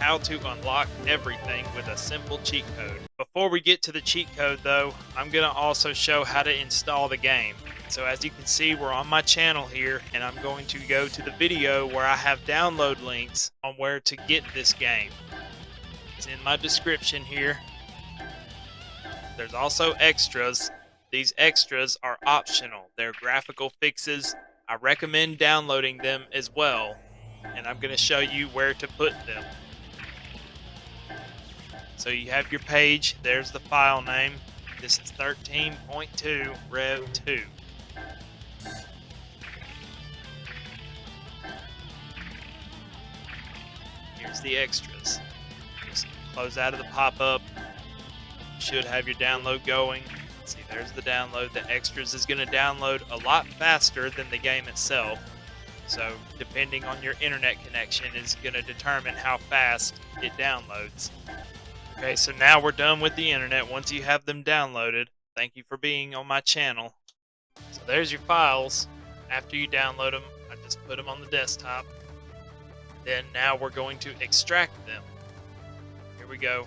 how to unlock everything with a simple cheat code. Before we get to the cheat code though, I'm going to also show how to install the game. So as you can see, we're on my channel here, and I'm going to go to the video where I have download links on where to get this game. It's in my description here. There's also extras. These extras are optional. They're graphical fixes. I recommend downloading them as well, and I'm going to show you where to put them. So you have your page. There's the file name. This is 13.2 Rev 2. Here's the extras. Just close out of the pop-up. Should have your download going. See, there's the download. The extras is going to download a lot faster than the game itself. So depending on your internet connection is going to determine how fast it downloads. Okay, so now we're done with the internet. Once you have them downloaded, thank you for being on my channel. So there's your files. After you download them, I just put them on the desktop. Then now we're going to extract them. Here we go.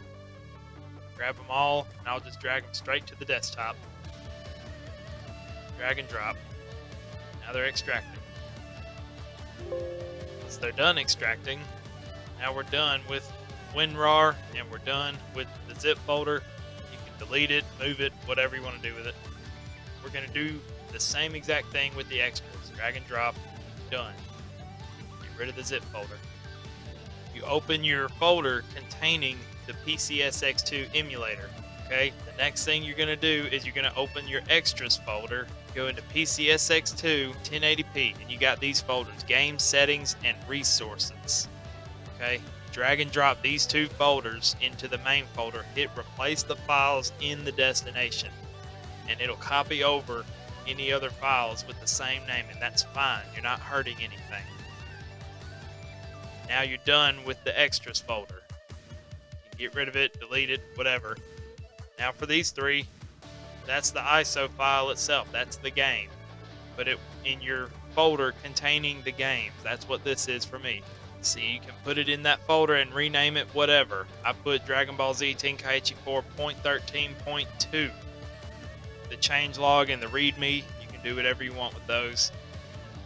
Grab them all, and I'll just drag them straight to the desktop. Drag and drop. Now they're extracted. Once they're done extracting, now we're done with WinRAR, and we're done with the zip folder. You can delete it, move it, whatever you want to do with it. We're going to do the same exact thing with the extras. Drag and drop. Done. Get rid of the zip folder. You open your folder containing the PCSX2 emulator. Okay, the next thing you're going to do is you're going to open your extras folder, go into PCSX2 1080p, and you got these folders: game settings and resources. Okay, drag and drop these two folders into the main folder, hit replace the files in the destination, and it'll copy over any other files with the same name, and that's fine. You're not hurting anything. Now you're done with the extras folder. You can get rid of it, delete it, whatever. Now for these three, that's the ISO file itself. That's the game. Put it in your folder containing the games. That's what this is for me. See, you can put it in that folder and rename it whatever. I put Dragon Ball Z Tenkaichi 4.13.2. The changelog and the readme, you can do whatever you want with those.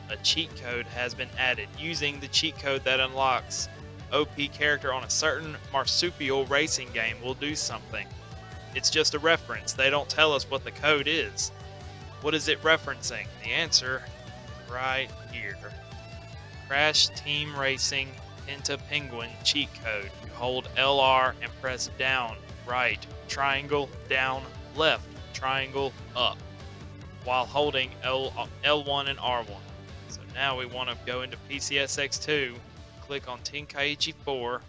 A cheat code has been added. Using the cheat code that unlocks OP character on a certain marsupial racing game will do something. It's just a reference. They don't tell us what the code is. What is it referencing? The answer is right here. Crash Team Racing Penta Penguin cheat code. You hold LR and press down, right, triangle, down, left, triangle, up, while holding L1 and R1. So now we want to go into PCSX2, click on Tenkaichi 4,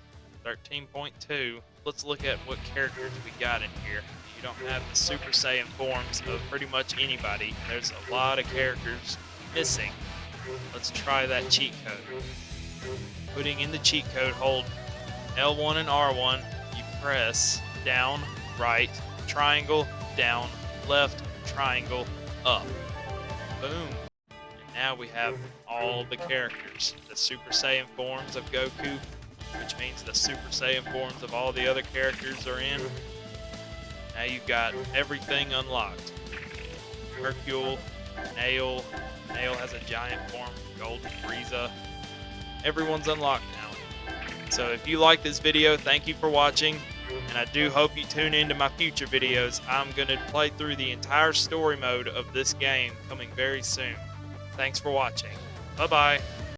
13.2. Let's look at what characters we got in here. You don't have the Super Saiyan forms of pretty much anybody. There's a lot of characters missing. Let's try that cheat code. Putting in the cheat code, hold L1 and R1. You press down, right, triangle, down, left, triangle, up. Boom. And now we have all the characters. The Super Saiyan forms of Goku, which means the Super Saiyan forms of all the other characters are in. Now you've got everything unlocked. Hercule, Nail has a giant form, Golden Frieza. Everyone's unlocked now. So if you like this video, thank you for watching, and I do hope you tune into my future videos. I'm going to play through the entire story mode of this game coming very soon. Thanks for watching. Bye-bye.